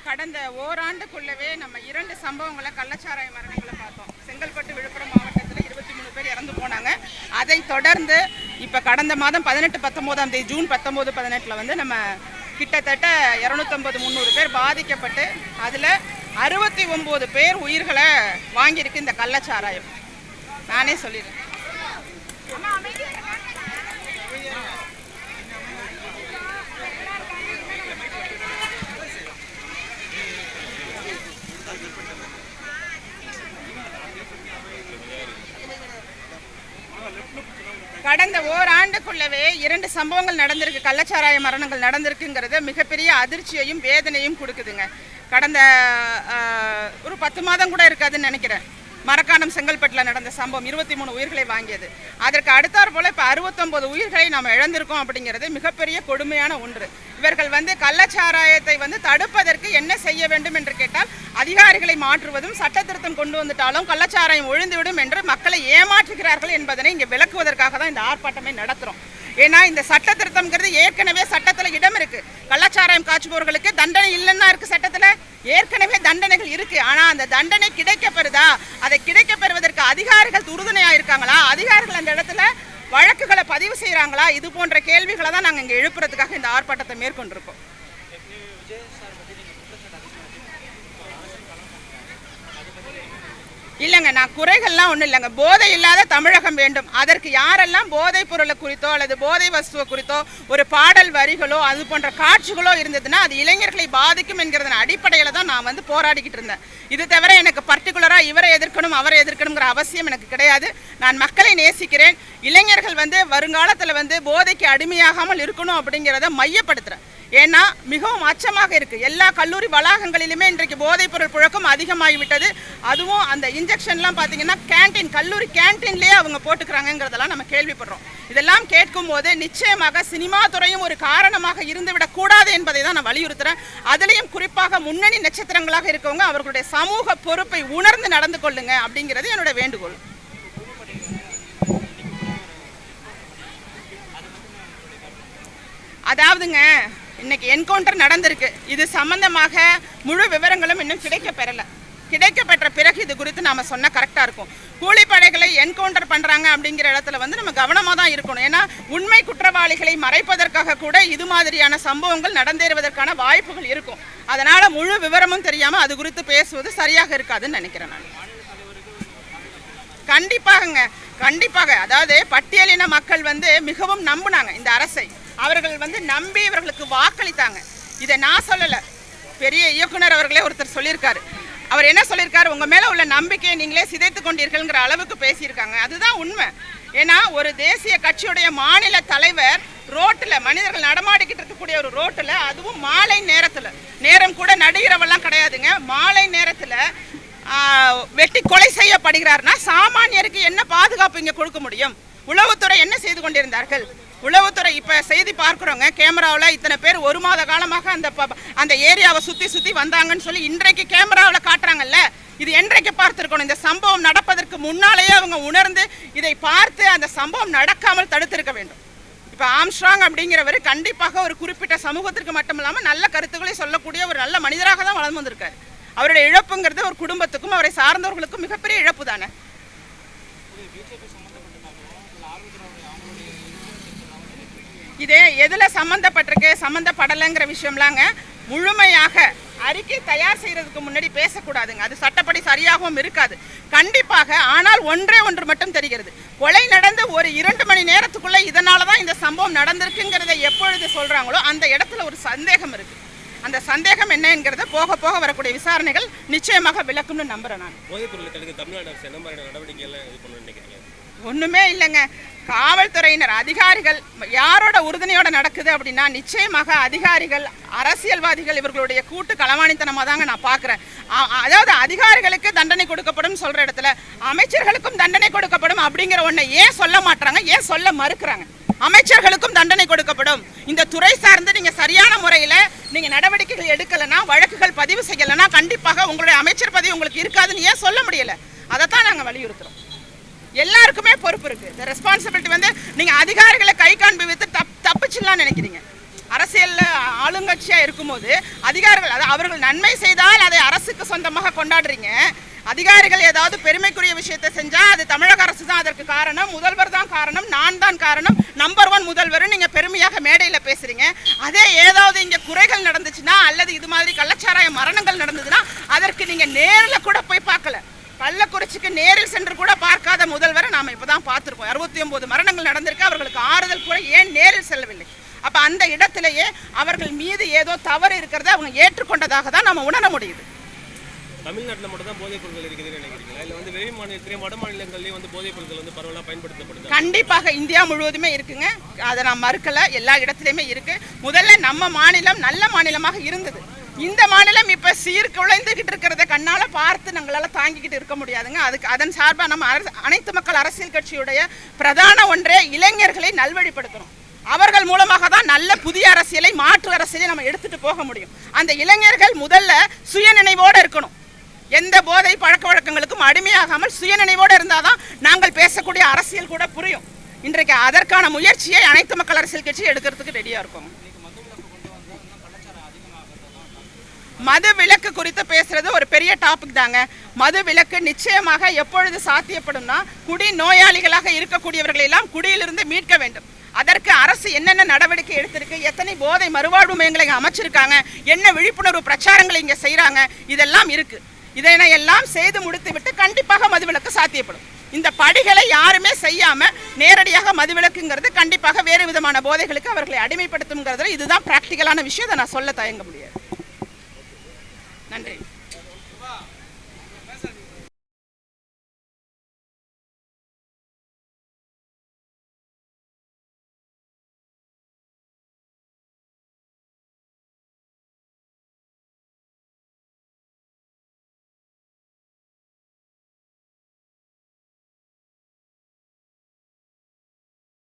கடந்த ஓராண்டுக்குள்ளவே நம்ம 2 சம்பவங்களை கள்ளச்சாராய மரணங்களை பார்த்தோம். செங்கல்பட்டு விழுப்புரம் மாவட்டத்தில் 23 பேர் இறந்து போனாங்க. அதை தொடர்ந்து இப்போ கடந்த மாதம் 18-19ஆம் தேதி ஜூன் 19-18 வந்து நம்ம கிட்டத்தட்ட 250-300 பேர் பாதிக்கப்பட்டு அதில் 69 பேர் உயிர்களை வாங்கியிருக்கு இந்த கள்ளச்சாராயம். நானே சொல்லிடுறேன். கடந்த ஓராண்டுக்குள்ளவே 2 சம்பவங்கள் நடந்திருக்கு, கள்ளச்சாராய மரணங்கள் நடந்திருக்குங்கிறது மிகப்பெரிய அதிர்ச்சியையும் வேதனையும் கொடுக்குதுங்க. கடந்த ஒரு 10 மாதம் கூட இருக்காதுன்னு நினைக்கிறேன். மரக்காணம் செங்கல்பட்டில் நடந்த சம்பவம் 23 உயிர்களை வாங்கியது. அதற்கு அடுத்தாற் போல இப்போ 69 உயிர்களை நாம் இழந்திருக்கோம் அப்படிங்கிறது மிகப்பெரிய கொடுமையான ஒன்று. இவர்கள் வந்து கள்ளச்சாராயத்தை வந்து தடுப்பதற்கு என்ன செய்ய வேண்டும் என்று கேட்டால் அதிகாரிகளை மாற்றுவதும் சட்ட திருத்தம் கொண்டு வந்துட்டாலும் கள்ளச்சாராயம் ஒழிந்துவிடும் என்று மக்களை ஏமாற்றுகிறார்கள் என்பதனை இங்கே விளக்குவதற்காக தான் இந்த ஆர்ப்பாட்டமே நடத்துகிறோம். ஏன்னா இந்த சட்ட திருத்தம்ங்கிறது ஏற்கனவே சட்டத்தில் இடம் இருக்கு. கள்ளச்சாராயம் காய்ச்சுபவர்களுக்கு தண்டனை இல்லைன்னா இருக்கு, சட்டத்தில் ஏற்கனவே தண்டனைகள் இருக்கு. ஆனால் அந்த தண்டனை கிடைக்கப்பெறுதா, அதை கிடைக்கப்பெறுவதற்கு அதிகாரிகள் உறுதுணையாக இருக்காங்களா, அதிகாரிகள் அந்த இடத்துல வழக்குகளை பதிவு செய்கிறாங்களா, இது போன்ற கேள்விகளை தான் நாங்கள் இங்கே எழுப்புறதுக்காக இந்த ஆர்ப்பாட்டத்தை மேற்கொண்டிருக்கோம். இல்லைங்க, நான் குறைகள்லாம் ஒன்றும் இல்லைங்க. போதை இல்லாத தமிழகம் வேண்டும். அதற்கு யாரெல்லாம் போதைப் பொருளை குறித்தோ அல்லது போதை வஸ்துவை குறித்தோ ஒரு பாடல் வரிகளோ அது போன்ற காட்சிகளோ இருந்ததுன்னா அது இளைஞர்களை பாதிக்கும் என்கிறதன் அடிப்படையில் தான் நான் வந்து போராடிக்கிட்டு இருந்தேன். இது தவிர எனக்கு பர்டிகுலராக இவரை எதிர்க்கணும் அவரை எதிர்க்கணுங்கிற அவசியம் எனக்கு கிடையாது. நான் மக்களை நேசிக்கிறேன். இளைஞர்கள் வந்து வருங்காலத்தில் வந்து போதைக்கு அடிமையாகாமல் இருக்கணும் அப்படிங்கிறத மையப்படுத்துகிறேன். ஏன்னா மிகவும் அச்சமாக இருக்குது. எல்லா கல்லூரி வளாகங்களிலுமே இன்றைக்கு போதைப் பொருள் புழக்கம் அதிகமாகிவிட்டது. அதுவும் அந்த இன்ஜெக்ஷன்லாம் பார்த்தீங்கன்னா கேன்டீன், கல்லூரி கேன்டீன்லேயே அவங்க போட்டுக்கிறாங்கிறதெல்லாம் நம்ம கேள்விப்படுறோம். இதெல்லாம் கேட்கும் போது நிச்சயமாக சினிமா துறையும் ஒரு காரணமாக இருந்துவிடக்கூடாது என்பதை தான் நான் வலியுறுத்துகிறேன். அதுலேயும் குறிப்பாக முன்னணி நட்சத்திரங்களாக இருக்கவங்க அவர்களுடைய சமூக பொறுப்பை உணர்ந்து நடந்து கொள்ளுங்க அப்படிங்கிறது என்னோட வேண்டுகோள். அதாவதுங்க, இன்னைக்கு என்கவுண்டர் நடந்திருக்கு. இது சம்பந்தமாக முழு விவரங்களும் இன்னும் கிடைக்கப்பெற்ற பிறகு இது குறித்து நாம சொன்ன கரெக்டாக இருக்கும். கூலிப்படைகளை என்கவுண்டர் பண்ணுறாங்க அப்படிங்கிற இடத்துல வந்து நம்ம கவனமாக தான் இருக்கணும். ஏன்னா உண்மை குற்றவாளிகளை மறைப்பதற்காக கூட இது மாதிரியான சம்பவங்கள் நடந்தேறுவதற்கான வாய்ப்புகள் இருக்கும். அதனால் முழு விவரமும் தெரியாமல் அது குறித்து பேசுவது சரியாக இருக்காதுன்னு நினைக்கிறேன் நான். கண்டிப்பாக அதாவது பட்டியலின மக்கள் வந்து மிகவும் நம்பினாங்க இந்த அரசை. அவர்கள் வந்து நம்பி இவர்களுக்கு வாக்களித்தாங்க. இதை நான் சொல்லலை, பெரிய இயக்குனர் அவர்களே ஒருத்தர் சொல்லியிருக்காரு. அவர் என்ன சொல்லியிருக்காரு, உங்கள் மேலே உள்ள நம்பிக்கையை நீங்களே சிதைத்து கொண்டீர்கள்ங்கிற அளவுக்கு பேசியிருக்காங்க. அதுதான் உண்மை. ஏன்னா ஒரு தேசிய கட்சியுடைய மாநில தலைவர் ரோட்டில் மனிதர்கள் நடமாடிக்கிட்டு இருக்கக்கூடிய ஒரு ரோட்டில், அதுவும் மாலை நேரத்தில், நேரம் கூட நடுகிறவெல்லாம் கிடையாதுங்க, மாலை நேரத்தில் வெட்டி கொலை செய்யப்படுகிறார்னா சாமானியருக்கு என்ன பாதுகாப்பு இங்கே கொடுக்க முடியும்? உளவுத்துறை என்ன செய்து கொண்டிருந்தார்கள்? உளவுத்துறை இப்போ செய்தி பார்க்குறோங்க, கேமராவில் இத்தனை பேர் 1 மாத காலமாக அந்த ஏரியாவை சுற்றி வந்தாங்கன்னு சொல்லி இன்றைக்கு கேமராவில் காட்டுறாங்கல்ல. இது என்றைக்கு பார்த்துருக்கணும்? இந்த சம்பவம் நடப்பதற்கு முன்னாலேயே அவங்க உணர்ந்து இதை பார்த்து அந்த சம்பவம் நடக்காமல் தடுத்திருக்க வேண்டும். இப்போ ஆம்ஸ்ட்ராங் அப்படிங்கிறவர் கண்டிப்பாக ஒரு குறிப்பிட்ட சமூகத்திற்கு மட்டும் இல்லாமல் நல்ல கருத்துக்களை சொல்லக்கூடிய ஒரு நல்ல மனிதராக தான் வளர்ந்து வந்திருக்காரு. அவருடைய இழப்புங்கிறது ஒரு குடும்பத்துக்கும் அவரை சார்ந்தவர்களுக்கும் மிகப்பெரிய இழப்பு தானே. இதே எதில் சம்மந்தப்படலைங்கிற விஷயம்லாங்க முழுமையாக அறிக்கை தயார் செய்கிறதுக்கு முன்னாடி பேசக்கூடாதுங்க. அது சட்டப்படி சரியாகவும் இருக்காது கண்டிப்பாக. ஆனால் ஒன்று மட்டும் தெரிகிறது, கொலை நடந்து ஒரு 2 மணி நேரத்துக்குள்ளே இதனால தான் இந்த சம்பவம் நடந்திருக்குங்கிறத எப்பொழுது சொல்கிறாங்களோ அந்த இடத்துல ஒரு சந்தேகம் இருக்குது. அந்த சந்தேகம் என்னங்கிறத போக போக வரக்கூடிய விசாரணைகள் நிச்சயமாக விளக்கும்னு நம்புகிறேன் நான். ஒன்றுமே இல்லைங்க, காவல்துறையினர் அதிகாரிகள் யாரோட உறுதுணையோட நடக்குது அப்படின்னா நிச்சயமாக அதிகாரிகள், அரசியல்வாதிகள் இவர்களுடைய கூட்டு களவாணித்தனமாக தாங்க நான் பார்க்குறேன். அதாவது அதிகாரிகளுக்கு தண்டனை கொடுக்கப்படும் சொல்கிற இடத்துல அமைச்சர்களுக்கும் தண்டனை கொடுக்கப்படும் அப்படிங்கிற ஒன்றை ஏன் சொல்ல மாட்டாங்க, ஏன் சொல்ல மறுக்கிறாங்க? அமைச்சர்களுக்கும் தண்டனை கொடுக்கப்படும். இந்த துறை சார்ந்து நீங்கள் சரியான முறையில் நீங்கள் நடவடிக்கைகள் எடுக்கலைன்னா, வழக்குகள் பதிவு செய்யலைன்னா கண்டிப்பாக உங்களுடைய அமைச்சர் பதவி உங்களுக்கு இருக்காதுன்னு ஏன் சொல்ல முடியலை? அதைத்தான் நாங்கள் வலியுறுத்துகிறோம். எல்லாருக்குமே பொறுப்பு இருக்குது. இந்த ரெஸ்பான்சிபிலிட்டி வந்து நீங்கள் அதிகாரிகளை கை காண்பி வைத்து தப்பிச்சுலாம் நினைக்கிறீங்க. அரசு அரசியல் ஆளுங்கட்சியாக இருக்கும்போது அதிகாரிகள் அதாவது அவர்கள் நன்மை செய்தால் அதை அரசுக்கு சொந்தமாக கொண்டாடுறீங்க. அதிகாரிகள் ஏதாவது பெருமைக்குரிய விஷயத்தை செஞ்சால் அது தமிழக அரசு தான் அதற்கு காரணம், முதல்வர் தான் காரணம், நான் தான் காரணம், நம்பர் 1 முதல்வர் நீங்கள் பெருமையாக மேடையில் பேசுகிறீங்க. அதே ஏதாவது இங்கே குறைகள் நடந்துச்சுன்னா அல்லது இது மாதிரி கள்ளச்சாராய மரணங்கள் நடந்ததுன்னா அதற்கு நீங்கள் நேரில் கூட போய் பார்க்கல. கள்ளக்குறிச்சிக்கு நேரில் சென்று கூட பார்க்காத முதல்வரை நாம் இப்போ தான் பார்த்துருக்கோம். 69 மரணங்கள் நடந்திருக்கு, அவர்களுக்கு ஆறுதல் கூட ஏன் நேரில் செல்லவில்லை? அப்போ அந்த இடத்திலேயே அவர்கள் மீது ஏதோ தவறு இருக்கிறத அவங்க ஏற்றுக்கொண்டதாக தான் நம்ம உணர முடியுது. தமிழ்நாட்டில் மட்டும் தான் போதைப் பொருட்கள் இருக்குதுன்னு நினைக்கிறீங்களா? இல்லை வந்து வெளி மாநிலத்திலேயும் வட மாநிலங்கள்லேயும் வந்து போதைப் பொருட்கள் வந்து பரவலாக பயன்படுத்தப்படுது? கண்டிப்பாக இந்தியா முழுவதுமே இருக்குங்க, அதை நான் மறுக்கலை, எல்லா இடத்துலையுமே இருக்கு. முதல்ல நம்ம மாநிலம் நல்ல மாநிலமாக இருந்தது. இந்த மாநிலம் இப்போ சீர்குலைந்துகிட்டு இருக்கிறத கண்ணால் பார்த்து நம்மளால் தாங்கிக்கிட்டு இருக்க முடியாதுங்க. அதுக்கு அதன் சார்பாக நம்ம அனைத்து மக்கள் அரசியல் கட்சியுடைய பிரதான ஒன்றே இளைஞர்களை நல்வழிப்படுத்தணும். அவர்கள் மூலமாக தான் நல்ல புதிய அரசியலை மாற்று அரசியலை நம்ம எடுத்துட்டு போக முடியும். அந்த இளைஞர்கள் முதல்ல சுயநினைவோடு இருக்கணும். எந்த போதை பழக்க வழக்கங்களுக்கும் அடிமையாகாமல் சுயநினைவோடு இருந்தால் தான் நாங்கள் பேசக்கூடிய அரசியல் கூட புரியும். இன்றைக்கு அதற்கான முயற்சியை அனைத்து மக்கள் அரசியல் கட்சி எடுக்கிறதுக்கு ரெடியாக இருக்கும். மது விலக்கு குறித்து பேசுறது ஒரு பெரிய டாபிக் தாங்க. மது விலக்கு நிச்சயமாக எப்பொழுது சாத்தியப்படும்னா குடி நோயாளிகளாக இருக்கக்கூடியவர்களை எல்லாம் குடியிலிருந்து மீட்க வேண்டும். அதற்கு அரசு என்னென்ன நடவடிக்கை எடுத்திருக்கு, எத்தனை போதை மறுவாழ்வு மையங்களை அமைச்சிருக்காங்க, என்ன விழிப்புணர்வு பிரச்சாரங்களை இங்கே செய்கிறாங்க, இதெல்லாம் இருக்கு. இதனை எல்லாம் செய்து முடித்து விட்டு கண்டிப்பாக மதுவிலக்கு சாத்தியப்படும். இந்த படிகளை யாருமே செய்யாம நேரடியாக மதுவிலக்குங்கிறது கண்டிப்பாக வேறு விதமான போதைகளுக்கு அவர்களை அடிமைப்படுத்துங்கிறதுல இதுதான் பிராக்டிக்கலான விஷயம். அதை நான் சொல்ல தயங்க முடியாது. நன்றி.